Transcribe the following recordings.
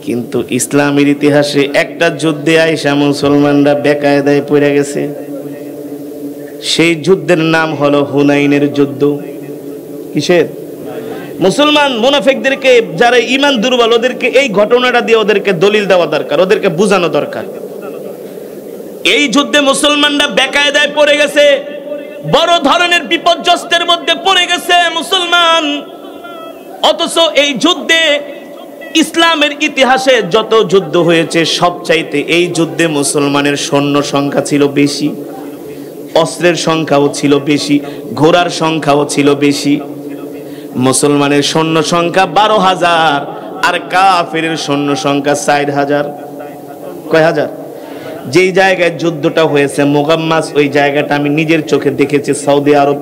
কিন্তু ইসলামের ইতিহাসে একটা যুদ্ধে আইসা মুসলমানরা বেকায়দায় পড়ে গেছে। সেই যুদ্ধের নাম হলো হুনাইনের যুদ্ধ। কিসের? মুসলমান মুনাফিকদেরকে, যারা ঈমান দুর্বল, ওদেরকে এই ঘটনাটা দিয়ে ওদেরকে দলিল দেওয়া দরকার, ওদেরকে বোঝানো দরকার। এই যুদ্ধে মুসলমানরা বেকায়দায় পড়ে গেছে, বড় ধরনের বিপর্যস্তের মধ্যে পড়ে গেছে মুসলমান। অথচ এই যুদ্ধে, ইসলামের ইতিহাসে যত যুদ্ধ হয়েছে সবচাইতে এই যুদ্ধে মুসলমানের সৈন্য সংখ্যা ছিল বেশি, অস্ত্রের সংখ্যাও ছিল বেশি, ঘোড়ার সংখ্যাও ছিল বেশি। মুসলমানের সৈন্য সংখ্যা 12,000 আর কাফেরের সৈন্য সংখ্যা 4,000। কয় হাজার? যেই জায়গায় যুদ্ধটা হয়েছে মুগাম্মাস, ওই জায়গাটা আমি নিজের চোখে দেখেছি সৌদি আরব,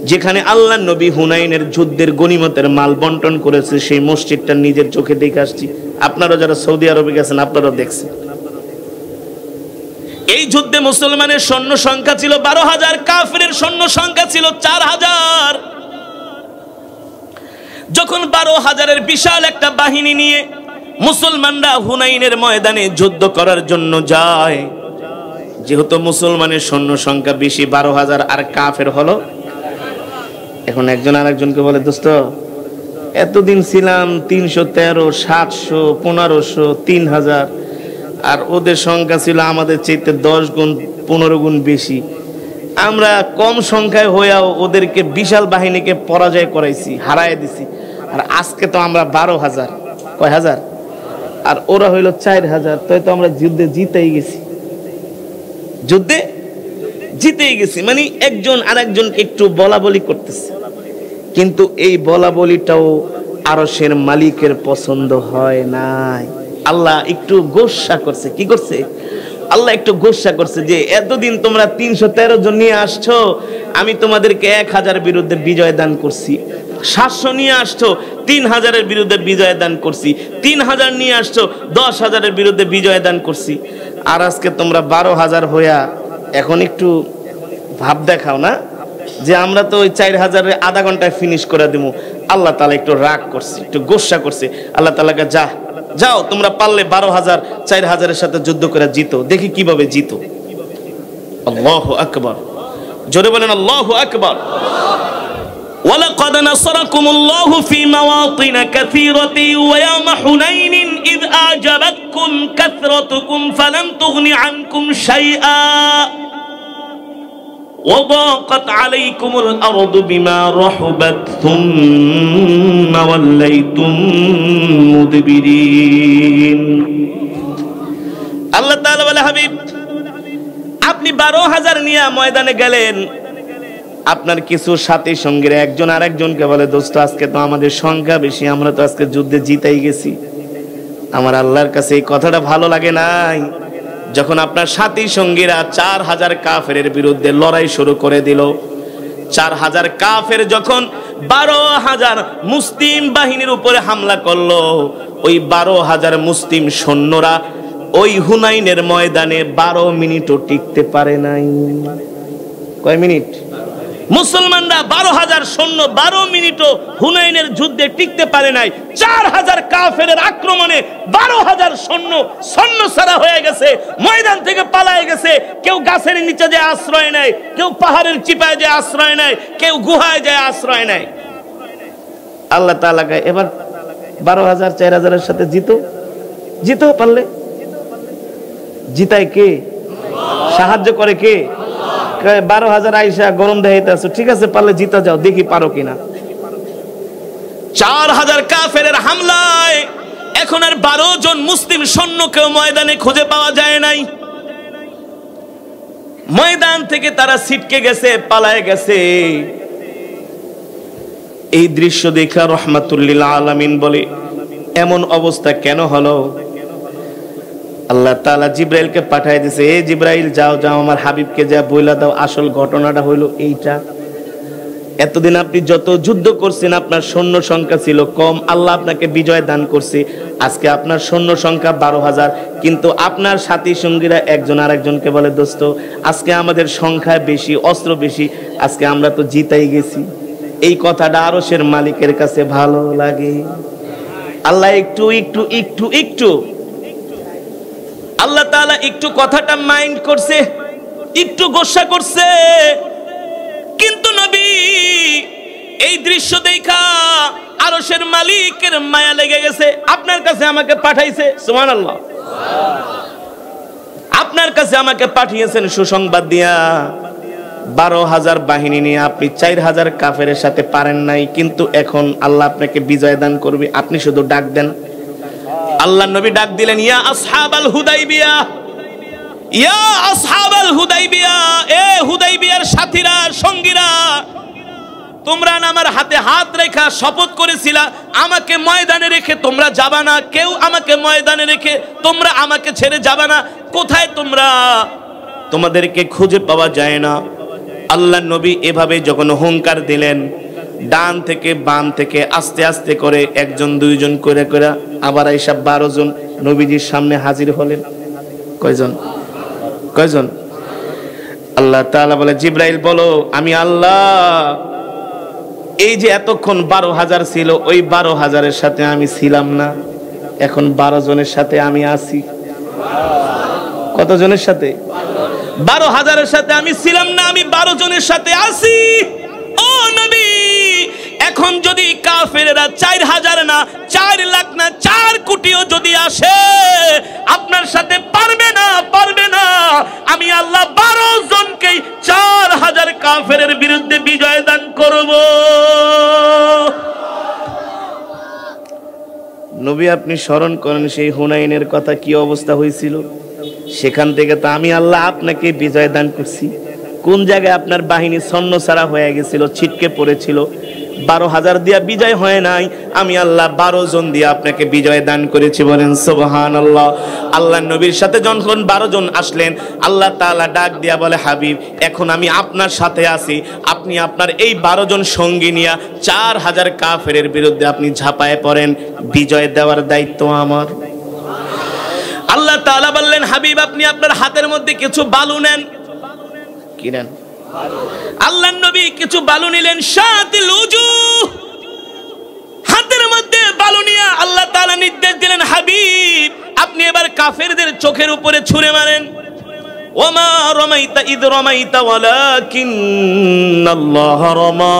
যেখানে আল্লাহর নবী হুনাইনের যুদ্ধের গনিমতের মাল বন্টন করেছে, সেই মসজিদটা নিজের চোখে দেখে আসছি। আপনারা যারা সৌদি আরবে গেছেন আপনারা দেখছেন। এই যুদ্ধে মুসলমানের সৈন্য সংখ্যা ছিল 12,000, কাফেরের সৈন্য সংখ্যা ছিল 4,000। যখন 12,000-এর বিশাল একটা বাহিনী নিয়ে মুসলমানরা হুনাইনের ময়দানে যুদ্ধ করার জন্য যায়, যেহেতু মুসলমানের সৈন্য সংখ্যা বেশি 12,000 আর কাফের হলো, এখন একজন আরেকজনকে বলে, দোস্ত এতদিন ছিলাম 313, 700, 1500, 3000, আর ওদের সংখ্যা ছিল আমাদের চাইতে 10 গুণ 15 গুণ বেশি। আমরা কম সংখ্যায় হয়েও ওদেরকে বিশাল বাহিনীকে পরাজয় করাইছি, হারায় দিছি, আর আজকে তো আমরা 12,000, কয় হাজার, আর ওরা হইল 4,000, তো আমরা যুদ্ধে জিতেই গেছি, যুদ্ধে জিতেই গেছি। মানে একজন আরেকজনকে একটু বলা বলি করতেছে, কিন্তু এই বলা বলিটাও আরশের মালিকের পছন্দ হয় নাই। আল্লাহ একটু গোসা করছে। কি করছে? আল্লাহ একটু গোসা করছে যে এতদিন তোমরা 313 জন নিয়ে আসছো, আমি তোমাদেরকে 1000 বিরুদ্ধে বিজয় দান করছি। 700 নিয়ে আসছো, 3000-এর বিরুদ্ধে বিজয় দান করছি। 3000 নিয়ে আসছো, 10,000-এর বিরুদ্ধে বিজয় দান করছি। আর আজকে তোমরা 12,000 হইয়া এখন একটু ভাব দেখাও না যে আমরা তো ওই 4,000-এর আধা ঘন্টায় ফিনিশ করে দেবো। আল্লাহ তাআলা একটু রাগ করছে, একটু গোসা করছে। আল্লাহ তাআলাকে যাও তোমরা পারলে 12,000 4,000-এর সাথে যুদ্ধ করে জিতো, দেখি কিভাবে জিতো। আল্লাহু আকবার, জোরে বলেন আল্লাহু আকবার। ওয়ালাকাদ নাসারাকুমুল্লাহু ফি মাওয়াতিন কাসীরাতিন ওয়া ইয়াওমা হুনাইনিন ইয আ'জাবাতকুম কাসরাতুকুম ফালাম তুগনি আনকুম শাইআ وضاقت عليكم الأرض بما رحبت ثم وليتم مدبرين। আল্লাহ তাআলা বলে, হাবিব আপনি 12,000 নিয়ে ময়দানে গেলেন, আপনার কিছু সাথী সঙ্গীর একজন আরেকজনকে বলে, দোস্ত আজকে তো আমাদের সংখ্যা বেশি, আমরা তো আজকে যুদ্ধে জিতেই গেছি। আমার আল্লাহর কাছে এই কথাটা ভালো লাগে নাই যখন আপনার সাথী সঙ্গীরা 4,000 কাফেরের বিরুদ্ধে লড়াই শুরু করে দিল। 4,000 কাফের যখন 12,000 মুসলিম বাহিনীর উপরে হামলা করলো, ওই 12,000 মুসলিম সৈন্যরা ওই হুনাইনের ময়দানে 12 মিনিটও টিকতে পারে নাই। কয় মিনিট? মুসলমানরা 12,000 সৈন্য 12 মিনিটও হুনাইনের যুদ্ধে টিকতে পারে নাই। 4,000 কাফেরের আক্রমণে 12,000 সৈন্য ছাড়া হয়ে গেছে, ময়দান থেকে পালায়ে গেছে। কেউ গাছের নিচে যায় আশ্রয় নেয়, কেউ পাহাড়ের চিপায় যায় আশ্রয় নেয়, কেউ গুহায় যায় আশ্রয় নেয়। আল্লাহ তাআলাকে এবার 12,000 4,000-এর সাথে জিতো পারলে। জিতায় কে? সাহায্য করে কে? 12,000 আইসা গরম দেখাইতে আছো, ঠিক আছে পারলে জিতা যাও, দেখি পারো কিনা। 4,000 কাফেরের হামলায় এখন আর 12 জন মুসলিম সৈন্যকেও ময়দানে খুঁজে পাওয়া যায় নাই। ময়দান থেকে তারা ছিটকে গেছে, পালায়ে গেছে। এই দৃশ্য দেখা রাহমাতুল লিল আলামিন বলে, এমন অবস্থা কেন হলো? আল্লাহ তাআলা জিব্রাইলকে পাঠিয়ে দিয়েছে, এ জিব্রাইল যাও আমার হাবিবকে যা বইলা দাও আসল ঘটনাটা হইলো এইটা। এতদিন আপনি যত যুদ্ধ করছেন আপনার সৈন্য সংখ্যা ছিল কম, আল্লাহ আপনাকে বিজয় দান করছে। আজকে আপনার সৈন্য সংখ্যা 12,000, কিন্তু আপনার সাথী সঙ্গীরা একজন আরেকজনকে বলে, দোস্ত আজকে আমাদের সংখ্যা বেশি, অস্ত্র বেশি, আজকে আমরা তো জিতেই গেছি। এই কথাটা আরশের মালিকের কাছে ভালো লাগে। আল্লাহ একটু একটু একটু একটু আল্লাহ তাআলা একটু কথাটা মাইন্ড করছে, একটু গোসা করছে। কিন্তু নবী এই দৃশ্য দেখা আরশের মালিকের মায়া লেগে গেছে, আপনার কাছে আমাকে পাঠাইছে। সুবহানাল্লাহ। আপনার কাছে আমাকে পাঠিয়েছেন সুসংবাদ দিয়া। 12,000 বাহিনী নিয়ে আপনি 4,000 কাফেরের সাথে পারেন নাই, কিন্তু এখন আল্লাহ আপনাকে বিজয় দান করবে, আপনি শুধু ডাক দেন। আল্লাহ নবী ডাক দিলেন, ইয়া আসহাবাল হুদাইবিয়া, ইয়া আসহাবাল হুদাইবিয়া, এ হুদাইবিয়ার সাথীরা, সঙ্গীরা, তোমরা আমার হাতে হাত রেখা শপথ করেছিলা আমাকে ময়দানে রেখে তোমরা যাবা না, কেউ আমাকে ময়দানে রেখে তোমরা আমাকে ছেড়ে যাবা না। কোথায় তোমরা? তোমাদেরকে খুঁজে পাওয়া যায় না। আল্লাহ নবী এভাবে যখন হুঙ্কার দিলেন, ডান থেকে বাম থেকে আস্তে আস্তে করে একজন দুইজন করে করে আবার আইসা 12 জন নবীজির সামনে হাজির হলেন। কয়জন? কয়জন? আল্লাহ তাআলা বলে, জিবরাইল বলো আমি আল্লাহ এই যে এতক্ষণ 12,000 ছিল, ওই 12,000-এর সাথে আমি ছিলাম না, এখন 12 জনের সাথে আমি আছি। কত জনের সাথে? 12,000-এর সাথে আমি ছিলাম না, আমি 12 জনের সাথে আছি। ও নবী, এখন যদি কাফেররা 4,000 না 4 লাখ না 4 কোটিও যদি আসে, আপনার সাথে পারবে না, পারবে না। আমি আল্লাহ 12 জনকেই 4,000 কাফেরের বিরুদ্ধে বিজয় দান করব। নবী আপনি স্মরণ করেন সেই হুনাইনের কথা, কি অবস্থা হয়েছিল। সেখান থেকে তো আমি আল্লাহ আপনাকে বিজয় দান করছি। কোন জায়গায় আপনার বাহিনী ছন্নছাড়া হয়ে গেছিল, ছিটকে পড়েছিল। 12,000 দিয়া বিজয় হয় নাই, আমি আল্লাহ 12 জন দিয়ে আপনাকে বিজয় দান করেছি। বলেন সুবহানাল্লাহ। আল্লাহ নবীর সাথে যখন 12 জন আসলেন, আল্লাহ তাআলা ডাক দিয়া বলে, হাবিব এখন আমি আপনার সাথে আছি, আপনি আপনার এই 12 জন সঙ্গী নিয়ে 4,000 কাফেরের বিরুদ্ধে আপনি ঝাঁপায় পড়েন, বিজয় দেওয়ার দায়িত্ব আমার। আল্লাহ তাআলা বললেন, হাবিব আপনি আপনার হাতের মধ্যে কিছু বালু নেন। কি নেন? আল্লাহর নবী কিছু বালু নিলেন। শাতিল উজুহ, হাতের মধ্যে বালু নিয়ে আল্লাহ তাআলা নির্দেশ দিলেন, হাবিব আপনি এবার কাফেরদের চোখের উপরে ছুঁড়ে মারেন। ওমা রামাইতা ইদ রামাইতা ওয়ালাকিন্নাল্লাহ রামা।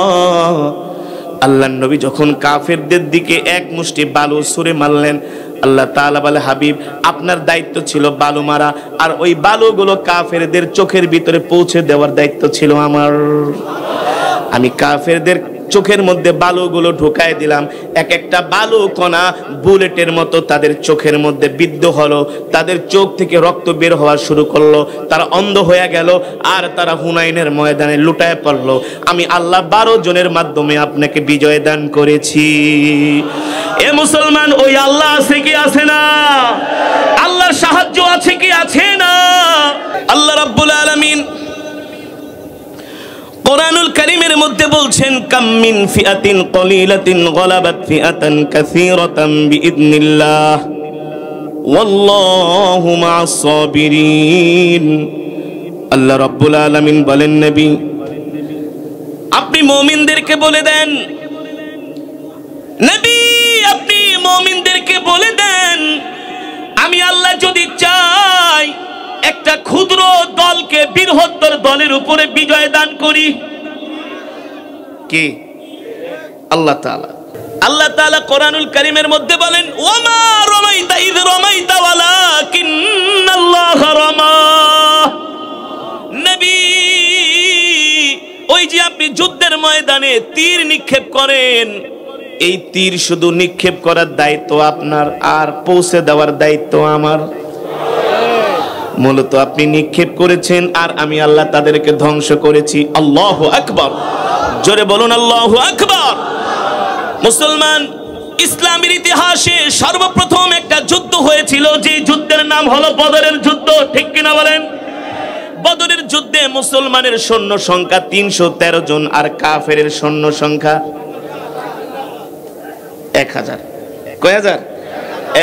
আল্লাহর নবী যখন কাফেরদের দিকে এক মুষ্টি বালু ছুঁড়ে মারলেন, আল্লাহ তাআলা বলে, হাবিব আপনার দায়িত্ব ছিল বালু মারা, আর ওই বালুগুলো কাফেরদের চোখের ভিতরে পৌঁছে দেওয়ার দায়িত্ব ছিল আমার। আমি কাফেরদের চোখের মধ্যে বালুগুলো ঢুকায় দিলাম। এক একটা বালু কণা বুলেটের মতো তাদের চোখের মধ্যে বিদ্ধ হলো, তাদের চোখ থেকে রক্ত বের হওয়া শুরু করলো, তারা অন্ধ হয়ে গেল, আর তারা হুনাইনের ময়দানে লুটায় পড়লো। আমি আল্লাহ 12 জনের মাধ্যমে আপনাকে বিজয় দান করেছি। এ মুসলমান, ওই আল্লাহ আছে কি আছে না? আল্লাহর সাহায্য আছে কি আছে না? আল্লাহ রাব্বুল আলামিন কোরআনুল কারীমের মধ্যে বলছেন, কাম মিন ফিআতিন কলিলাতিন গলাবাত ফিআতান কাসীরাতান বিইذনিল্লাহ ওয়াল্লাহু মা'আস সাবিরিন। আল্লাহ রাব্বুল আলামিন বলেন, নবী আপনি মুমিনদেরকে বলে দেন, নবী আপনি মুমিনদেরকে বলে দেন, আমি আল্লাহ যদি চাই একটা ক্ষুদ্র দলকে বৃহত্তর দলের উপরে বিজয় দান করি। কি? আল্লাহ তাআলা। আল্লাহ তাআলা কোরআনুল কারীমের মধ্যে বলেন, ওমা রামাইতা ইয রামাইতা ওয়ালাকিন্নাল্লাহ রামা। নবী ওই যে আপনি যুদ্ধের ময়দানে তীর নিক্ষেপ করেন, এই তীর শুধু নিক্ষেপ করার দায়িত্ব আপনার, আর পৌঁছে দেওয়ার দায়িত্ব আমার। মূলত আপনি নিক্ষেপ করেছেন, আর আমি আল্লাহ তাদেরকে ধ্বংস করেছি। আল্লাহু আকবার। জোরে বলুন আল্লাহু আকবার। মুসলমান, ইসলামের ইতিহাসে সর্বপ্রথম একটা যুদ্ধ হয়েছিল, যে যুদ্ধের নাম হলো বদরের যুদ্ধ। ঠিক কিনা বলেন? বদরের যুদ্ধে মুসলমানের সৈন্য সংখ্যা 313 জন, আর কাফেরের সৈন্য সংখ্যা 1000। কয় হাজার?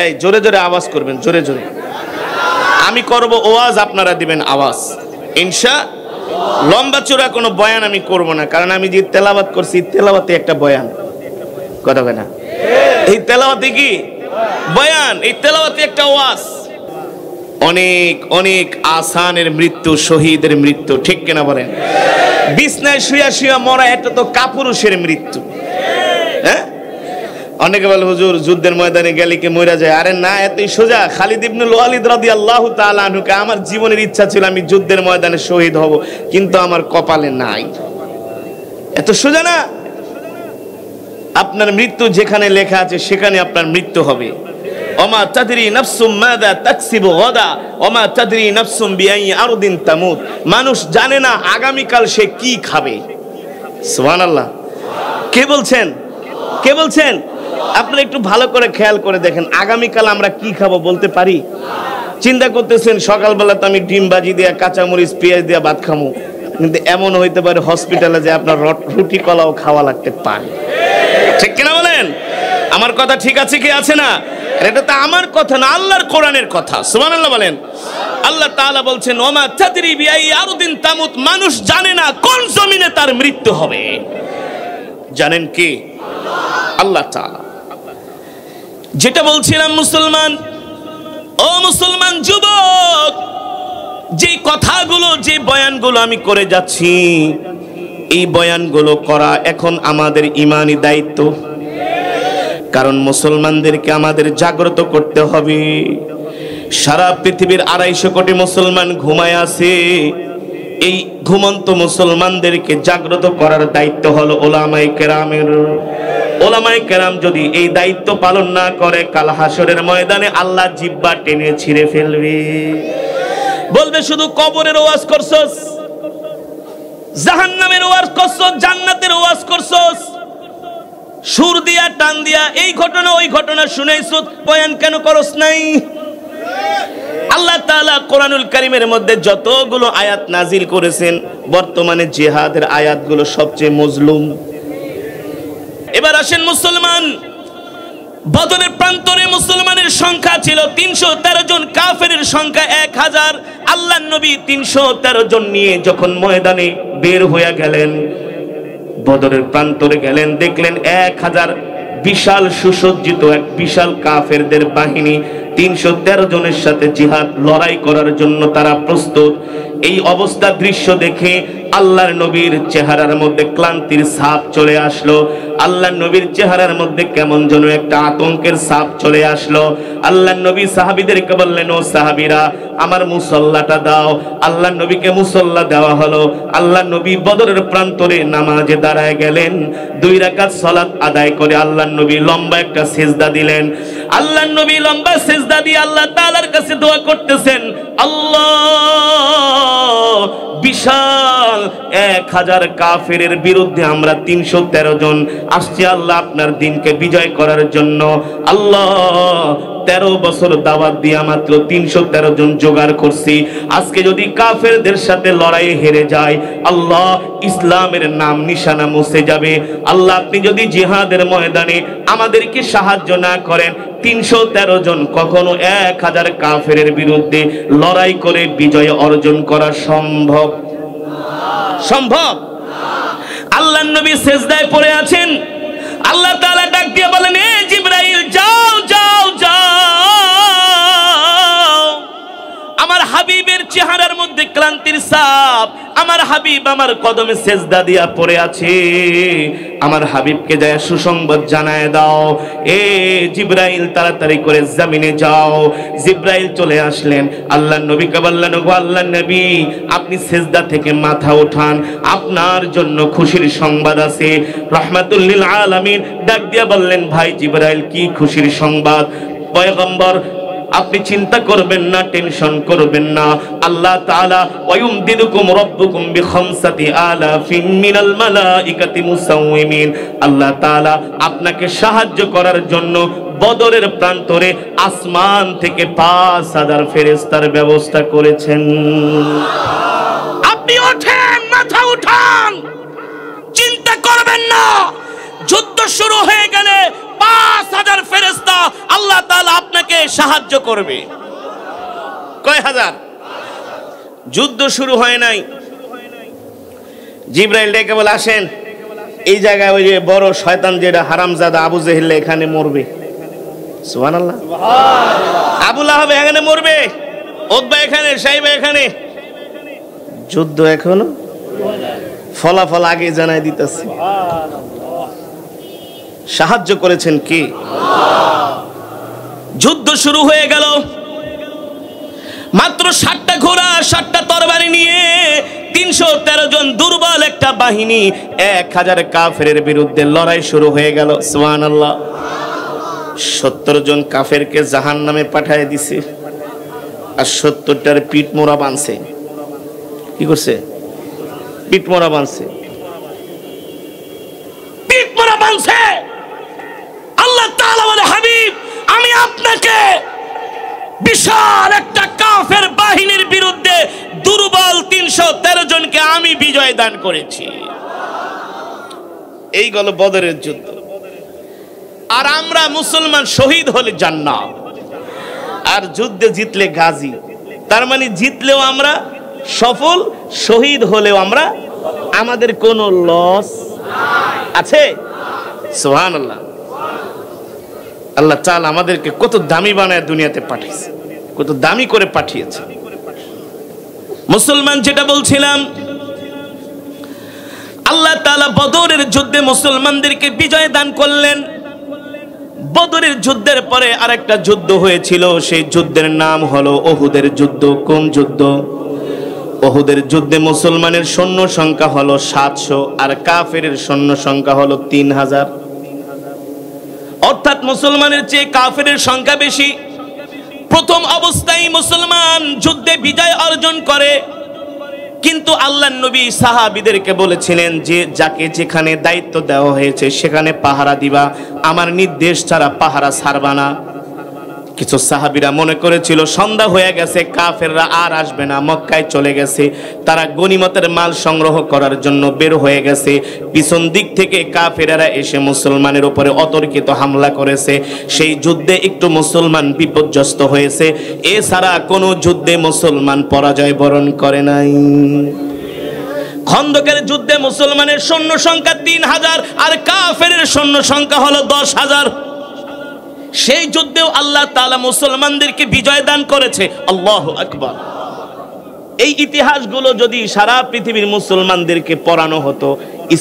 এই জোরে জোরে আওয়াজ করবেন, জোরে জোরে। আমি করব ওয়াজ, আপনারা দিবেন আওয়াজ ইনশাআল্লাহ। লম্বা চূড়া কোনো বয়ান আমি করব না, কারণ আমি যে তেলাওয়াত করছি তেলাওয়াতে একটা বয়ান। কথা বলে না? এই তেলাওয়াতে কি বয়ান, এই তেলাওয়াত একটা ওয়াজ। অনেক অনেক আসানের মৃত্যু, শহীদের মৃত্যু, ঠিক কিনা বলেন? বিছনায় শুয়া শুয়া মরা, এটা তো কাপুরুষের মৃত্যু। হ্যাঁ, অনেকে বলে হুজুর যুদ্ধের ময়দানে গেলে কি মরে যায়? আরে না, এতই সোজা। খালিদ ইবনুল ওয়ালিদ রাদিয়াল্লাহু তাআলা আনহু, আমার জীবনের ইচ্ছা ছিল আমি যুদ্ধের ময়দানে শহীদ হব, কিন্তু আমার কপালে নাই। এত সোজা না। আপনার মৃত্যু যেখানে লেখা আছে সেখানে আপনার মৃত্যু হবে। ওমা তাদরি নাফসুম মাযা তাকসিবু গাদা ওমা তাদরি নাফসুম বিআই আরদিন তামুত। মানুষ জানে না আগামীকাল সে কি খাবে। সুবহানাল্লাহ। কে বলছেন? কে বলছেন? আপনারা একটু ভালো করে খেয়াল করে দেখেন, আগামীকাল আমরা কি খাবো বলতে পারি? চিন্তা করতেছেন সকালবেলা তো আমি ডিম ভাজি দিয়া, কাঁচামরিচ পেঁয়াজ দিয়া ভাত খামু, কিন্তু এমন হইতে পারে হসপিটালে যে আপনার রুটি কলাও খাওয়া লাগতে পারে। ঠিক কিনা বলেন? আমার কথা ঠিক আছে কি আছে না? এটা তো আমার কথা না, আল্লাহর কোরআনের কথা। সুবহানাল্লাহ বলেন। আল্লাহ তাআলা বলছেন ওমা তাদরি বিআই আরদিন তামুত। মানুষ জানে না কোন জমিনে তার মৃত্যু হবে। জানেন কি? আল্লাহ তাআলা। যেটা বলছিলাম, মুসলমান, ও মুসলমান যুবক, যে কথাগুলো, যে বয়ানগুলো আমি করে যাচ্ছি, এই বয়ানগুলো করা এখন আমাদের ঈমানি দায়িত্ব। কারণ মুসলমানদেরকে আমাদের জাগ্রত করতে হবে। সারা পৃথিবীর 250 কোটি মুসলমান ঘুমায় আছে। এই ঘুমন্ত মুসলমানদেরকে জাগ্রত করার দায়িত্ব হলো ওলামায়ে কেরামের। ওলামায়ে কেরাম যদি এই দায়িত্ব পালন না করে, কাল হাসরের ময়দানে আল্লাহ জিহ্বা টেনে ছিঁড়ে ফেলবে। বলবে শুধু কবরের ওয়াজ করছস, জাহান্নামের ওয়াজ করছস, জান্নাতের ওয়াজ করছস, সুর দিয়া টান দিয়া এই ঘটনা ওই ঘটনা শুনাইছস, বয়ান কেন করস নাই? আল্লাহ তাআলা কোরআনুল কারীমের মধ্যে যতগুলো আয়াত নাজিল করেছেন, বর্তমানে জিহাদের আয়াতগুলো সবচেয়ে মজলুম। এবার আসেন মুসলমান, বদরের প্রান্তরে মুসলমানের সংখ্যা ছিল 313 জন, কাফেরের সংখ্যা 1000। আল্লাহর নবী 313 জন নিয়ে যখন ময়দানে বের হয়ে গেলেন, বদরের প্রান্তরে গেলেন, দেখলেন 1000 বিশাল সুসজ্জিত এক বিশাল কাফেরদের বাহিনী 313 জনের সাথে জিহাদ লড়াই করার জন্য তারা প্রস্তুত। এই অবস্থা দৃশ্য দেখে আল্লাহর নবীর চেহারার মধ্যে ক্লান্তির ছাপ চলে আসলো। আল্লাহর নবীর চেহারার মধ্যে কেমন যেন একটা আতঙ্কের ছাপ চলে আসলো। আল্লাহর নবী সাহাবীদেরকে বললেন, ও সাহাবীরা, আমার মুসল্লাটা দাও। আল্লাহর নবীকে মুসল্লা দেওয়া হলো। আল্লাহর নবী বদরের প্রান্তরে নামাজে দাঁড়ায় গেলেন। 2 রাকাত সালাত আদায় করে আল্লাহর নবী লম্বা একটা সিজদা দিলেন। আল্লাহর নবী লম্বা সিজদা দিয়ে আল্লাহ তাআলার কাছে দোয়া করতেছেন, আল্লাহ, বিশাল 1000 কাফেরের বিরুদ্ধে আমরা 313 জন আসছি আল্লাহ আপনার দিনকে বিজয় করার জন্য। আল্লাহ, 13 বছর দাওয়াত দিয়া মাত্র 313 জন জোগাড় করছি। আজকে যদি কাফেরদের সাথে লড়াইয়ে হেরে যায়, আল্লাহ, ইসলামের নাম নিশানা মুছে যাবে। আল্লাহ, আপনি যদি জিহাদের ময়দানে আমাদেরকে সাহায্য না করেন, 313 জন কখনো 1000 কাফেরের বিরুদ্ধে লড়াই করে বিজয় অর্জন করা সম্ভব? সম্ভব? আল্লাহর নবী সিজদায় পড়ে আছেন। আল্লাহ তাআলা ডাক দিয়ে বলেন, এ জিবরাইল, যাও যাও যাও। আমার হাবিবের চেহারার মধ্যে ক্লান্তির ছাপ, আমার হাবিব আমার কদমে সিজদা দিয়া পড়ে আছে। আমার হাবিবকে যায় সুসংবাদ জানায় দাও। এ জিবরাইল, তাড়াতাড়ি করে জমিনে যাও। জিবরাইল চলে আসলেন। আল্লাহর নবীকে বললেন, ওগো আল্লাহর নবী, আপনি সিজদা থেকে মাথা উঠান, আপনার জন্য খুশির সংবাদ আছে। রাহমাতুল লিল আলামিন ডাক দিয়া বললেন, ভাই জিবরাইল, কি খুশির সংবাদ? পয়গম্বর, আপনি চিন্তা করবেন না, টেনশন করবেন না। আল্লাহ তাআলা ওয়ায়ুমদিদুকুম রাব্বুকুম বিখামসাতি আলাফিন মিনাল মালাইকাতি মুসাওয়িমিন, আল্লাহ তাআলা আপনাকে সাহায্য করার জন্য বদরের প্রান্তরে আসমান থেকে 5000 ফেরেশতার ব্যবস্থা করেছেন। আপনি ওঠেন, মাথা উঠান, চিন্তা করবেন না। যুদ্ধ শুরু হয়ে গেলে 5000 ফেরেশতা আল্লাহ তাআলা আপনাকে সাহায্য করবে। কয় হাজার? যুদ্ধ শুরু হয় নাই, জিবরাইল ডেকে বলে, আসেন, এই জায়গায় ওই যে বড় শয়তান যেটা হারামজাদা আবু জেহেল এখানে মরবে। সুবহানাল্লাহ। আবু লাহাব এখানে মরবে, উতবা এখানে, সাইবা এখানে, যুদ্ধ এখনো ফলাফল আগে জানাই দিতেছে। সাহায্য করেছেন কে? যুদ্ধ শুরু হয়ে গেল। মাত্র 60টা ঘোড়া 60টা তরবারি নিয়ে 313 জন দুর্বল একটা বাহিনী 1000 কাফেরের বিরুদ্ধে লড়াই শুরু হয়ে গেল। সুবহানাল্লাহ। 70 জন কাফেরকে জাহান্নামে পাঠিয়ে দিছে, আর 70টার পিঠ মোড়া বাঁধছে। কি করছে? পিঠ মোড়া বাঁধছে, পিঠ মোড়া বাঁধছে। আল্লাহ তাআলা বলে, হাবিব আমি আপনাকে বিশাল একটা কাফের বাহিনীর বিরুদ্ধে দুর্বল 313 জনকে আমি বিজয় দান করেছি। এই গেল বদরের যুদ্ধ। আর আমরা মুসলমান শহীদ হলে জান্নাত, আর যুদ্ধে জিতলে গাজী। তার মানে জিতলেও আমরা সফল, শহীদ হলেও আমরা, আমাদের কোনো লস আছে? সুবহানাল্লাহ। আল্লাহ তাআলা আমাদেরকে কত দামি বানায় দুনিয়াতে পাঠিয়েছে, কত দামি করে পাঠিয়েছে। মুসলমান যেটা বলছিলাম, আল্লাহ তাআলা বদরের যুদ্ধে মুসলমানদেরকে বিজয় দান করলেন। বদরের যুদ্ধের পরে আরেকটা যুদ্ধ হয়েছিল, সেই যুদ্ধের নাম হলো উহুদের যুদ্ধ। কোন যুদ্ধ? উহুদের যুদ্ধে মুসলমানের সৈন্য সংখ্যা হলো 700, আর কাফেরের সৈন্য সংখ্যা হলো 3000। অর্থাৎ মুসলমানের চেয়ে কাফেরের সংখ্যা বেশি। প্রথম অবস্থায় মুসলমান যুদ্ধে বিজয় অর্জন করে, কিন্তু আল্লাহর নবী সাহাবীদেরকে বলেছিলেন যে যাকে যেখানে দায়িত্ব দেওয়া হয়েছে সেখানে পাহারা দিবা, আমার নির্দেশ ছাড়া পাহারা ছাড়বা না। কিছু সাহাবীরা মনে করেছিল সন্ধ্যা হয়ে গেছে, কাফেররা আর আসবে না, মক্কায় চলে গেছে। তারা গনিমতের মাল সংগ্রহ করার জন্য বের হয়ে গেছে। পিছন দিক থেকে কাফেররা এসে মুসলমানের উপরে অতর্কিত হামলা করেছে। সেই যুদ্ধে একটু মুসলমান বিপর্যস্ত হয়েছে, এছাড়া কোনো যুদ্ধে মুসলমান পরাজয় বরণ করে নাই। খন্দকের যুদ্ধে মুসলমানের সৈন্য সংখ্যা 3000, আর কাফেরের সৈন্য সংখ্যা হলো 10,000। সেই যুদ্ধেও আল্লাহ তাআলা মুসলমানদেরকে বিজয় দান করেছে। আল্লাহু আকবার। এই ইতিহাসগুলো যদি সারা পৃথিবীর মুসলমানদেরকে পড়ানো হতো,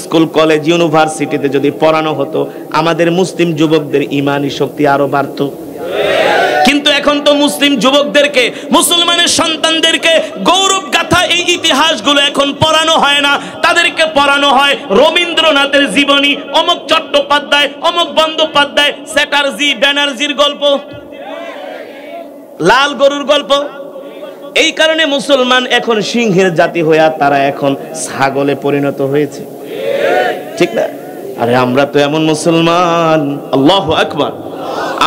স্কুল কলেজ ইউনিভার্সিটিতে যদি পড়ানো হতো, আমাদের মুসলিম যুবকদের ঈমানি শক্তি আরো বাড়তো। কিন্তু এখন তো মুসলিম যুবকদেরকে, মুসলমানের সন্তানদেরকে গৌরব গাথা এই ইতিহাসগুলো এখন পড়ানো হয় না। তাদেরকে পড়ানো হয় রবীন্দ্রনাথের জীবনী, অমুক চট্টোপাধ্যায়, অমুক বন্দ্যোপাধ্যায়, চ্যাটার্জি, ব্যানার্জির গল্প, লাল গরুর গল্প। এই কারণে মুসলমান এখন সিংহের জাতি হয়ে তারা এখন ছাগলে পরিণত হয়েছে, ঠিক না? আরে আমরা তো এমন মুসলমান, আল্লাহু আকবার,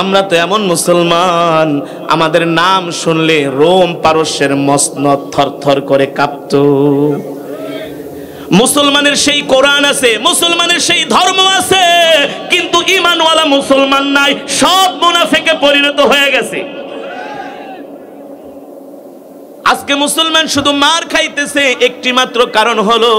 আমরা তো এমন মুসলমান, আমাদের নাম শুনলে রোম পারস্যের মসনদ থরথর করে কাঁপতো। মুসলমানের সেই কোরআন আছে, মুসলমানের সেই ধর্ম আছে, কিন্তু ঈমানওয়ালা মুসলমান নাই, সব মুনাফিকে পরিণত হয়ে গেছে। আজকে মুসলমান শুধু মার খাইতেছে, একটি মাত্র কারণ হলো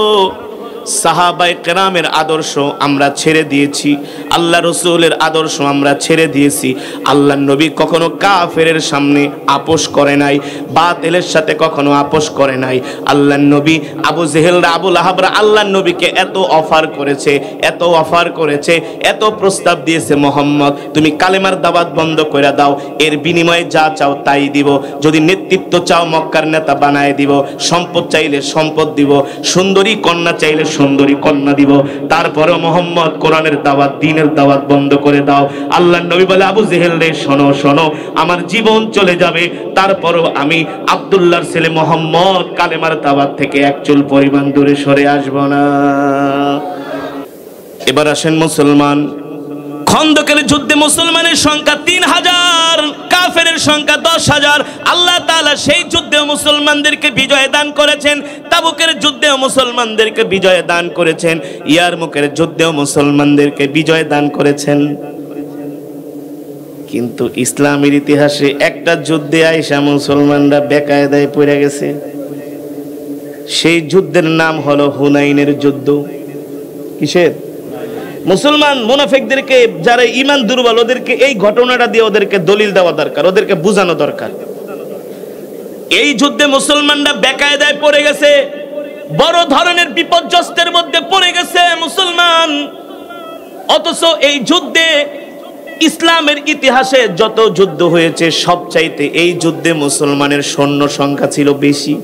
সাহাবায়ে কেরামের আদর্শ আমরা ছেড়ে দিয়েছি, আল্লাহ রসুলের আদর্শ আমরা ছেড়ে দিয়েছি। আল্লাহ নবী কখনো কাফেরের সামনে আপোষ করে নাই, বাতিলের সাথে কখনো আপোষ করে নাই। আল্লাহ নবী আবু জেহেলরা, আবু লাহাবরা আল্লাহ নবীকে এত অফার করেছে, এত অফার করেছে, এত প্রস্তাব দিয়েছে, মোহাম্মদ তুমি কালেমার দাওয়াত বন্ধ করে দাও, এর বিনিময়ে যা চাও তাই দিব। যদি নেতৃত্ব চাও মক্কার নেতা বানায় দিব, সম্পদ চাইলে সম্পদ দিব, সুন্দরী কন্যা চাইলে সুন্দরী কন্যা দিব। তারপরে মোহাম্মদ কোরআনের দাওয়াত, দ্বীনের দাওয়াত বন্ধ করে দাও। আল্লাহ নবী বলে, আবু জেহেল রে শোনো শোনো, আমার জীবন চলে যাবে, তারপরও আমি আব্দুল্লাহর ছেলে মোহাম্মদ কালেমার দাওয়াত থেকে এক চুল পরিমাণ দূরে সরে আসব না। এবার আসেন মুসলমান, খন্দকের যুদ্ধে মুসলমানের সংখ্যা 3000, কাফেরের সংখ্যা 10,000। আল্লাহ তাআলা সেই যুদ্ধে মুসলমানদেরকে বিজয় দান করেছেন, তাবুকের যুদ্ধেও মুসলমানদেরকে বিজয় দান করেছেন, ইয়ারমুকের যুদ্ধেও মুসলমানদেরকে বিজয় দান করেছেন। কিন্তু ইসলামের ইতিহাসে একটা যুদ্ধে আইসা মুসলমানরা বেকায়দায় পড়ে গেছে। সেই যুদ্ধের নাম হলো হুনাইনের যুদ্ধ। কিসের? মুসলমান মুনাফিকদেরকে, যারা ঈমান দুর্বল, ওদেরকে এই ঘটনাটা দিয়ে ওদেরকে দলিল দেওয়া দরকার, ওদেরকে বোঝানো দরকার। এই যুদ্ধে মুসলমানরা বেকায়দায় পড়ে গেছে, বড় ধরনের বিপর্যস্তের মধ্যে পড়ে গেছে মুসলমান। অথচ এই যুদ্ধে ইসলামের ইতিহাসে যত যুদ্ধ হয়েছে সবচাইতে এই যুদ্ধে মুসলমানের সৈন্য সংখ্যা ছিল বেশি,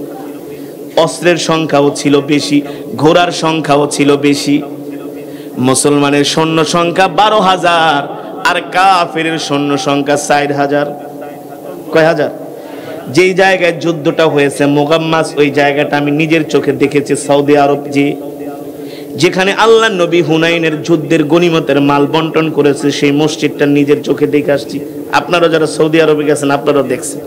অস্ত্রের সংখ্যাও ছিল বেশি, ঘোড়ার সংখ্যাও ছিল বেশি। মুসলমানের সৈন্য সংখ্যা 12,000 আর কাফেরের সৈন্য সংখ্যা 4,000। কয় হাজার? যেই জায়গায় যুদ্ধটা হয়েছে মুগাম্মাস, ওই জায়গাটা আমি নিজের চোখে দেখেছি সৌদি আরব, যেখানে আল্লাহ নবী হুনাইনের যুদ্ধের গনিমতের মাল বন্টন করেছে, সেই মসজিদটা নিজের চোখে দেখে আসছি। আপনারা যারা সৌদি আরবে গেছেন আপনারা দেখছেন।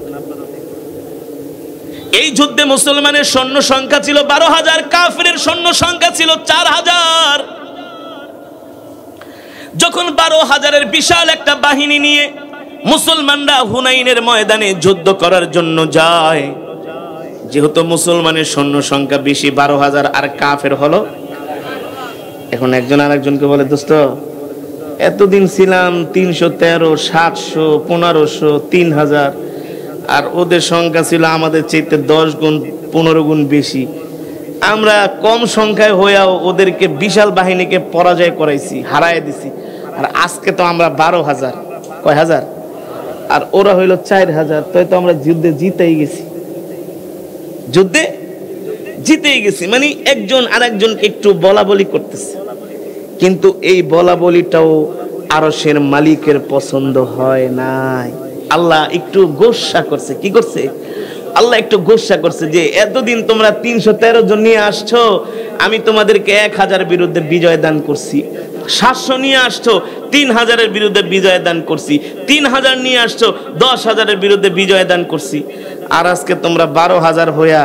এই যুদ্ধে মুসলমানের সৈন্য সংখ্যা ছিল 12,000, কাফেরের সৈন্য সংখ্যা ছিল 4,000। যখন 12,000-এর বিশাল একটা বাহিনী নিয়ে মুসলমানরা হুনাইনের ময়দানে যুদ্ধ করার জন্য যায়, যেহেতু মুসলমানের সৈন্য সংখ্যা বেশি 12,000 আর কাফের হলো, এখন একজন আরেকজনকে বলে, দোস্ত এতদিন ছিলাম 313, 700, 1500, 3000, আর ওদের সংখ্যা ছিল আমাদের চাইতে 10 গুণ 15 গুণ বেশি। আমরা কম সংখ্যায় হয়েও ওদেরকে বিশাল বাহিনীকে পরাজয় করাইছি, হারায় দিছি। আর আজকে তো আমরা 12,000, কয় হাজার, আর ওরা হইল 4,000, তাই তো আমরা যুদ্ধে জিতেই গেছি, যুদ্ধে জিতেই গেছি। মানে একজন আরেকজনকে একটু বলা বলি করতেছে, কিন্তু এই বলা বলিটাও আরশের মালিকের পছন্দ হয় নাই। আল্লাহ একটু গোসা করছে। কি করছে? আল্লাহ একটু গোসা করছে যে এতদিন তোমরা 313 জন নিয়ে আসছো, আমি তোমাদেরকে 1000 বিরুদ্ধে বিজয় দান করছি। 700 নিয়ে আসছো, 3000-এর বিরুদ্ধে বিজয় দান করছি। 3000 নিয়ে আসছো, 10,000-এর বিরুদ্ধে বিজয় দান করছি। আর আজকে তোমরা 12,000 হইয়া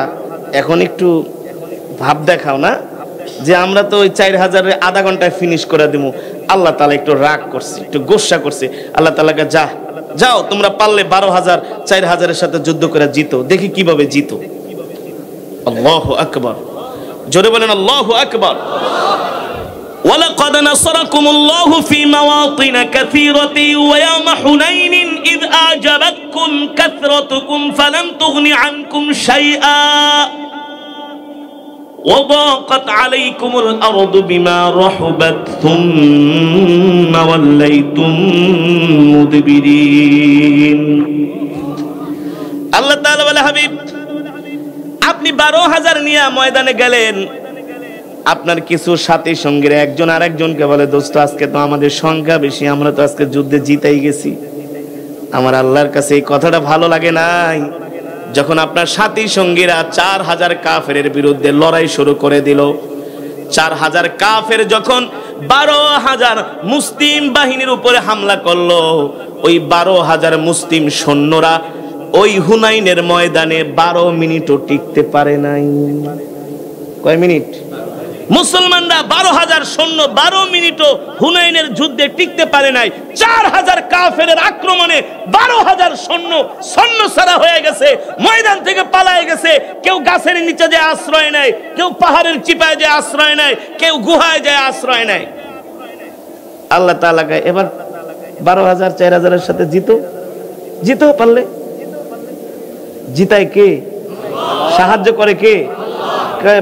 এখন একটু ভাব দেখাও না যে আমরা তো ওই 4,000-এর আধা ঘন্টায় ফিনিশ করে দেবো। আল্লাহ তাআলা একটু রাগ করছে, একটু গোসা করছে। আল্লাহ তাআলাকে যাও তোমরা পারলে 12,000 4,000-এর সাথে যুদ্ধ করে জিতো, দেখি কিভাবে জিতো। আল্লাহু আকবার, জোরে বলেন আল্লাহু আকবার। ওয়ালাকাদ নাসারাকুমুল্লাহু ফি মাওয়াতিন কাসীরাতিন ওয়া ইয়াওমা হুনাইনিন ইয আ'জাবাতকুম কাসরাতুকুম ফালাম তুগনি আনকুম শাইআ وضاقت عليكم الأرض بما رحبت ثم وليتم مدبرين। আল্লাহ তাআলা বলে, হাবিব আপনি 12,000 নিয়ে ময়দানে গেলেন, আপনার কিছু সাথী সঙ্গীরা একজন আরেকজনকে বলে, দোস্ত আজকে তো আমাদের সংখ্যা বেশি, আমরা তো আজকে যুদ্ধে জিতেই গেছি। আমার আল্লাহর কাছে এই কথাটা ভালো লাগে নাই যখন আপনার সাথী সঙ্গীরা 4,000 কাফেরের বিরুদ্ধে লড়াই শুরু করে দিল। 4,000 কাফের যখন 12,000 মুসলিম বাহিনীর উপরে হামলা করলো, ওই 12,000 মুসলিম সৈন্যরা ওই হুনাইনের ময়দানে 12 মিনিটও টিকতে পারে নাই। কয় মিনিট? মুসলমানরা 12,000 সৈন্য 12 মিনিটও হুনাইনের যুদ্ধে টিকতে পারে নাই। 4,000 কাফেরের আক্রমণে 12,000 সৈন্য ছাড়া হয়ে গেছে, ময়দান থেকে পালায়ে গেছে। কেউ গাছের নিচে যে আশ্রয় নেয়, কেউ পাহাড়ের চিপায় যে আশ্রয় নেয়, কেউ গুহায় যে আশ্রয় নেয়। আল্লাহ তাআলা এবার 12,000 4,000-এর সাথে জিতো পারলে। জিতায় কে? সাহায্য করে কে?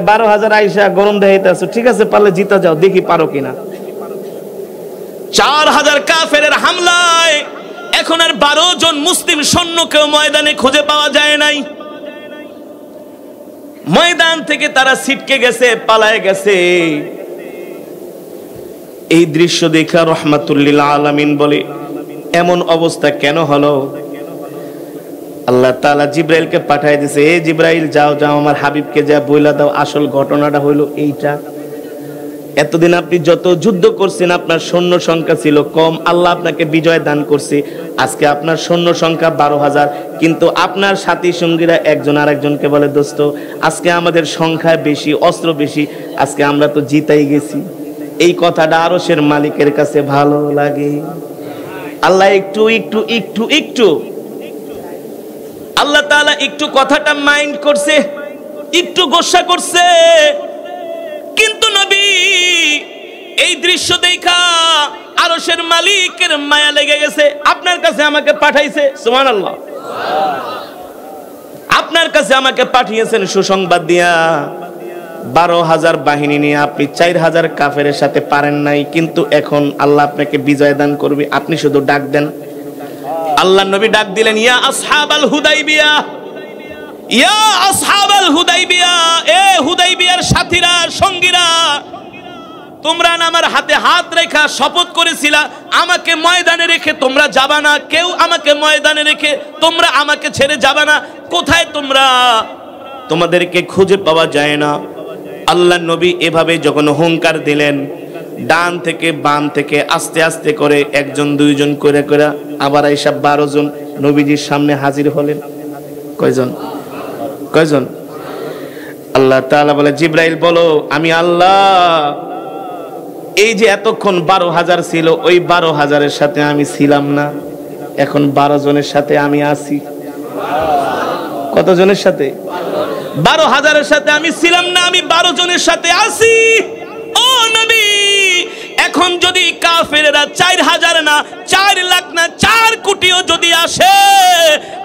12,000 আইসা গরম দেখাইতে আছো, ঠিক আছে পারলে জিতা যাও, দেখি পারো কিনা। 4,000 কাফেরের হামলায় এখন আর 12 জন মুসলিম সৈন্যকেও ময়দানে খুঁজে পাওয়া যায় নাই। ময়দান থেকে তারা ছিটকে গেছে, পালায়ে গেছে। এই দৃশ্য দেখা রাহমাতুল লিল আলামিন বলে, এমন অবস্থা কেন হলো? আল্লাহ তাআলা জিব্রাইলকে পাঠিয়ে দিয়েছে, এই জিব্রাইল যাও আমার হাবিবকে যা বইলা দাও আসল ঘটনাটা হইলো এইটা। এতদিন আপনি যত যুদ্ধ করছেন আপনার সৈন্য সংখ্যা ছিল কম, আল্লাহ আপনাকে বিজয় দান করছে। আজকে আপনার সৈন্য সংখ্যা 12,000, কিন্তু আপনার সাথী সঙ্গীরা একজন আরেকজনকে বলে, দোস্ত আজকে আমাদের সংখ্যা বেশি, অস্ত্র বেশি, আজকে আমরা তো জিতাই গেছি। এই কথাটা আরশের মালিকের কাছে ভালো লাগে। আল্লাহ একটু আল্লাহ তাআলা একটু কথাটা মাইন্ড করছে, একটু গোসা করছে। কিন্তু নবী এই দৃশ্য দেখা আরশের মালিকের মায়া লেগে গেছে, আপনার কাছে আমাকে পাঠাইছে। সুবহানাল্লাহ। আপনার কাছে আমাকে পাঠিয়েছেন সুসংবাদ দিয়া। 12,000 বাহিনী নিয়ে আপনি 4,000 কাফেরের সাথে পারেন নাই, কিন্তু এখন আল্লাহ আপনাকে বিজয় দান করবে, আপনি শুধু ডাক দেন। আল্লাহর নবী ডাক দিলেন, ইয়া আসহাবাল হুদাইবিয়া, ইয়া আসহাবাল হুদাইবিয়া, এ হুদাইবিয়ার সাথীরা, সঙ্গীরা, তোমরা আমার হাতে হাত রেখা শপথ করেছিলা আমাকে ময়দানে রেখে তোমরা যাবা না, কেউ আমাকে ময়দানে রেখে তোমরা আমাকে ছেড়ে যাবা না। কোথায় তোমরা? তোমাদেরকে খুঁজে পাওয়া যায় না। আল্লাহর নবী এভাবে যখন হুঙ্কার দিলেন, ডান থেকে বাম থেকে আস্তে আস্তে করে একজন দুইজন করে করে আবার এসব 12 জন নবীজির সামনে হাজির হলেন। কয়জন? কয়জন? আল্লাহ তাআলা বলে, জিবরাইল বলো আমি আল্লাহ এই যে এতক্ষণ 12,000 ছিল, ওই 12,000-এর সাথে আমি ছিলাম না, এখন 12 জনের সাথে আমি আছি। কত জনের সাথে? 12,000-এর সাথে আমি ছিলাম না, আমি 12 জনের সাথে আছি। ও নবী, এখন যদি কাফেররা 4,000 না 4 লাখ না 4 কোটিও যদি আসে,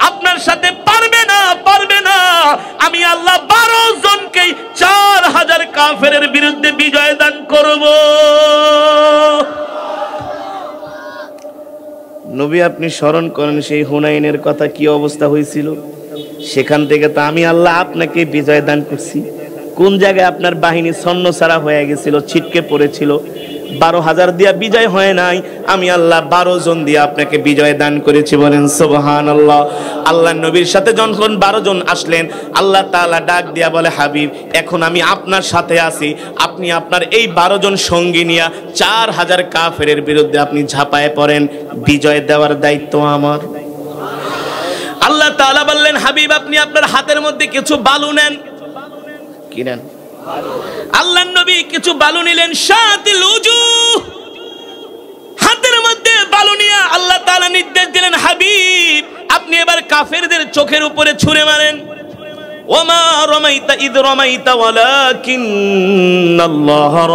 আপনার সাথে পারবে না, পারবে না। আমি আল্লাহ 12 জনকে 4,000 কাফেরের বিরুদ্ধে বিজয় দান করব। নবী আপনি স্মরণ করেন সেই হুনাইনের কথা, কি অবস্থা হয়েছিল। সেখান থেকে তো আমি আল্লাহ আপনাকে বিজয় দান করছি। কোন জায়গায় আপনার বাহিনী ছন্ন ছাড়া হয়ে গেছিল, ছিটকে পড়েছিল। 12,000 দিয়া বিজয় হয় নাই, আমি আল্লাহ 12 জন দিয়ে আপনাকে বিজয় দান করেছি। বলেন সুবহানাল্লাহ। আল্লাহ নবীর সাথে যখন 12 জন আসলেন, আল্লাহ তাআলা ডাক দিয়া বলে, হাবিব এখন আমি আপনার সাথে আছি, আপনি আপনার এই 12 জন সঙ্গী নিয়ে 4,000 কাফেরের বিরুদ্ধে আপনি ঝাঁপায় পড়েন, বিজয় দেওয়ার দায়িত্ব আমার। আল্লাহ তাআলা বললেন, হাবিব আপনি আপনার হাতের মধ্যে কিছু বালু নেন। কি নেন? আল্লাহর নবী কিছু বালু নিলেন। শাতিল উজুহ, হাতের মধ্যে বালু নিয়ে আল্লাহ তাআলা নির্দেশ দিলেন, হাবিব আপনি এবার কাফেরদের চোখের উপরে ছুঁড়ে মারেন। ওমা রামাইতা ইদ রামাইতা ওয়ালাকিন্নাল্লাহ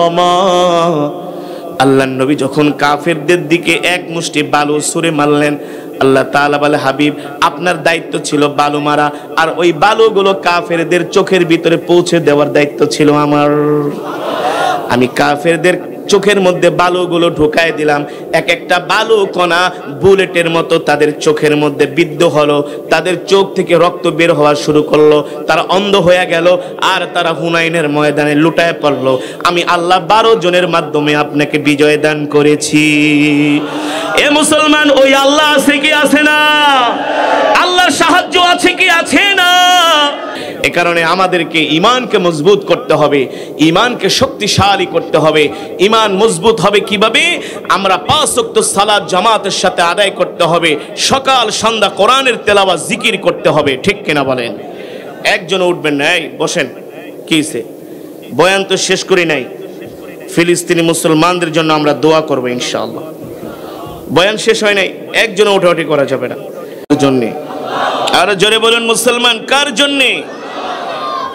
রামা। আল্লাহর নবী যখন কাফেরদের দিকে এক মুষ্টি বালু ছুঁড়ে মারলেন, আল্লাহ তাআলা বলে, হাবিব আপনার দায়িত্ব ছিল বালু মারা, আর ওই বালুগুলো কাফেরদের চোখের ভিতরে পৌঁছে দেওয়ার দায়িত্ব ছিল আমার। আমি কাফেরদের চোখের মধ্যে বালুগুলো ঢুকায় দিলাম। এক একটা বালু কণা বুলেটের মতো তাদের চোখের মধ্যে বিদ্ধ হলো, তাদের চোখ থেকে রক্ত বের হওয়া শুরু করলো, তারা অন্ধ হয়ে গেল, আর তারা হুনাইনের ময়দানে লুটায় পড়লো। আমি আল্লাহ 12 জনের মাধ্যমে আপনাকে বিজয় দান করেছি। এ মুসলমান, ওই আল্লাহ আছে কি আছে না? আল্লাহর সাহায্য আছে কি আছে না? এ কারণে আমাদেরকে ঈমানকে মজবুত করতে হবে, ঈমানকে শক্তিশালী করতে হবে। ঈমান মজবুত হবে কিভাবে? আমরা 5 ওয়াক্ত সালাত জামাতের সাথে আদায় করতে হবে, সকাল সন্ধ্যা কোরআনের তেলাওয়াত জিকির করতে হবে। ঠিক কিনা বলেন? একজন উঠবেন না, এই বসেন। কিছে বয়ান তো শেষ করি নাই। ফিলিস্তিনি মুসলমানদের জন্য আমরা দোয়া করব ইনশাআল্লাহ। বয়ান শেষ হয় নাই, একজন উঠাউঠি করা যাবে না। জন্য আর জোরে বলুন, মুসলমান কার জন্য?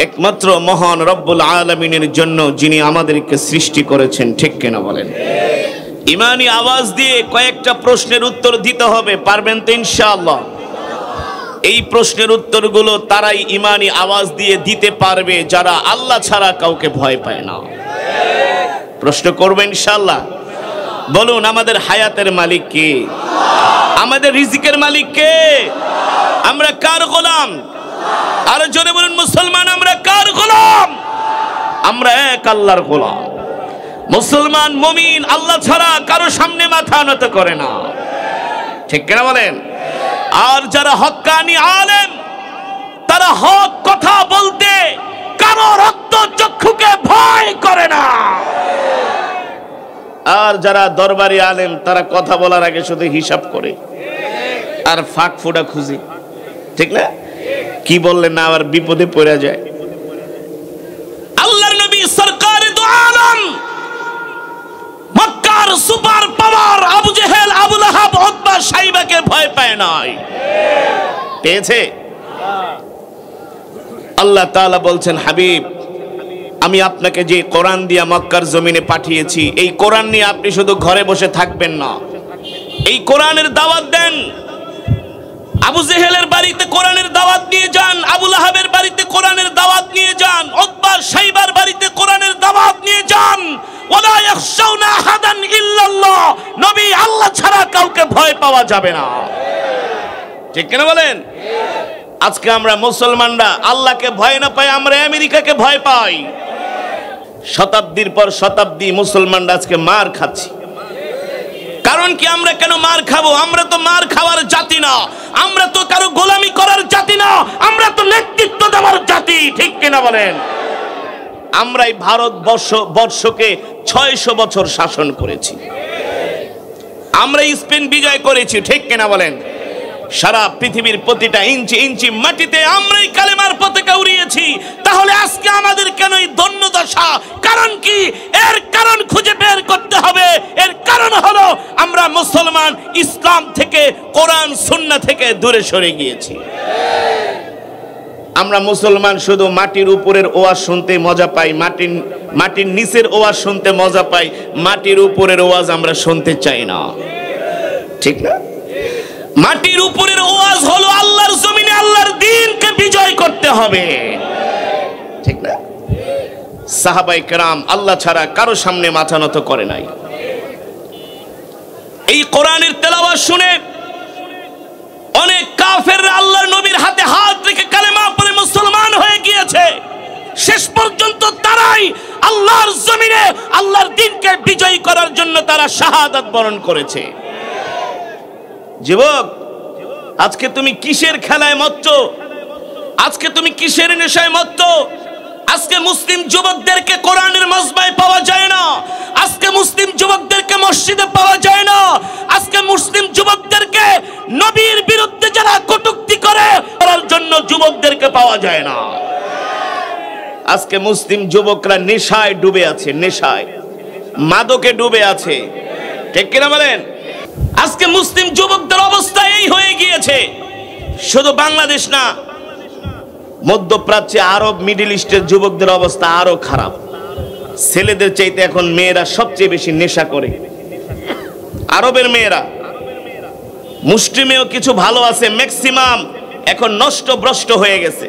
একমাত্র মহান রব্বুল আলামিনের জন্য, যিনি আমাদেরকে সৃষ্টি করেছেন। ঠিক কিনা বলেন? ইমানি আওয়াজ দিয়ে কয়েকটা প্রশ্নের উত্তর দিতে হবে, পারবেন তো ইনশাআল্লাহ? এই প্রশ্নের উত্তরগুলো তারাই ইমানি আওয়াজ দিয়ে দিতে পারবে যারা আল্লাহ ছাড়া কাউকে ভয় পায় না। প্রশ্ন করবেন ইনশাআল্লাহ। বলুন, আমাদের হায়াতের মালিক কে? আমাদের রিজিকের মালিক কে? আমরা কার গোলাম? আর জোরে বলুন, মুসলমান আমরা কার গোলাম? আমরা এক আল্লাহর গোলাম। মুসলমান মুমিন আল্লাহ ছাড়া কারো সামনে মাথা নত করে না। ঠিক কিনা বলেন? আর যারা হক্কানি আলেম, তারা হক কথা বলতে কারো রক্ত চক্ষুকে ভয় করে না। আর যারা দরবারি আলেম, তারা কথা বলার আগে শুধু হিসাব করে আর ফাঁক ফোঁটা খুঁজে। ঠিক না? কি বললেন না আবার বিপদে পড়ে যায়। আল্লাহর নবী সরকারে দু আলম, মক্কার super power Abu Jahl, Abu Lahab, Utba, সাইবাকে ভয় পায় নাই। পেয়েছে? আল্লাহ তাআলা বলছেন, হাবিব আমি আপনাকে যে কোরআন দিয়া মক্কার জমিনে পাঠিয়েছি, এই কোরআন নিয়ে আপনি শুধু ঘরে বসে থাকবেন না, এই কোরআনের দাওয়াত দেন। আবু জেহেলের বাড়িতে কোরআনের দাওয়াত নিয়ে যান, আবু লাহাবের বাড়িতে কোরআনের দাওয়াত নিয়ে যান, উতবা শাইবার বাড়িতে কোরআনের দাওয়াত নিয়ে যান। ওয়ালা ইয়াখশাউনা আহাদান ইল্লাল্লাহ, নবী আল্লাহ ছাড়া কাউকে ভয় পাওয়া যাবে না। ঠিক কিনা বলেন? আজকে আমরা মুসলমানরা আল্লাহকে ভয় না পাই, আমরা আমেরিকাকে ভয় পাই। শতাব্দীর পর শতাব্দী মুসলমানরা আজকে মার খাচ্ছি। কারণ কি? আমরা কেন মার খাবো? আমরা তো মার খাওয়ার জাতি না, আমরা তো কারো গোলামি করার জাতি না, আমরা তো নেতৃত্ব দেওয়ার জাতি। ঠিক কিনা বলেন? আমরা এই ভারতবর্ষকে 600 বছর শাসন করেছি, আমরা স্পেন বিজয় করেছি। ঠিক কিনা বলেন? সারা পৃথিবীর প্রতিটা ইঞ্চি ইঞ্চি মাটিতে আমরাই কালেমার পতাকা উড়িয়েছি। তাহলে আজকে আমাদের কেন এই দণ্ডদশা? কারণ কি? এর কারণ খুঁজে বের করতে হবে। এর কারণ হলো আমরা মুসলমান ইসলাম থেকে, কোরআন সুন্নাহ থেকে দূরে সরে গিয়েছি। আমরা মুসলমান শুধু মাটির উপরের ওয়াজ শুনতে মজা পাই, মাটির নিচের ওয়াজ শুনতে মজা পাই, মাটির উপরের ওয়াজ আমরা শুনতে চাই না। ঠিক না? মাটির উপরের ওয়াজ হলো আল্লাহর জমিনে আল্লাহর দ্বীনকে বিজয় করতে হবে। ঠিক না? সাহাবায়ে কেরাম আল্লাহ ছাড়া কারো সামনে মাথা নত করে নাই। এই কোরআনের তেলাওয়াত শুনে অনেক কাফেররা আল্লাহর নবীর হাতে হাত রেখে কালেমা পড়ে মুসলমান হয়ে গিয়েছে। শেষ পর্যন্ত তারাই আল্লাহর জমিনে আল্লাহর দ্বীনকে বিজয়ী করার জন্য তারা শাহাদাত বরণ করেছে। যুবক, আজকে তুমি কিসের খেলায় মত্ত? আজকে তুমি কিসের নেশায় মত্ত? আজকে মুসলিম যুবকদেরকে কোরআনের মজমায় পাওয়া যায় না, আজকে মুসলিম যুবকদেরকে মসজিদে পাওয়া যায় না, আজকে মুসলিম যুবকদেরকে নবীর বিরুদ্ধে যারা কটূক্তি করে করার জন্য যুবকদেরকে পাওয়া যায় না। আজকে মুসলিম যুবকরা নেশায় ডুবে আছে, নেশায়, মাদকে ডুবে আছে। ঠিক কিনা বলেন? আজকে মুসলিম যুবকদের অবস্থা এই হয়ে গিয়েছে। শুধু বাংলাদেশ না, মধ্যপ্রাচ্যে, আরব, মিডল ইস্টের যুবকদের অবস্থা আরো খারাপ। ছেলেদের চাইতে এখন মেয়েরা সবচেয়ে বেশি নেশা করে। আরবের মেয়েরা, মুসলিমেও কিছু ভালো আছে, ম্যাক্সিমাম এখন নষ্ট ভ্রষ্ট হয়ে গেছে।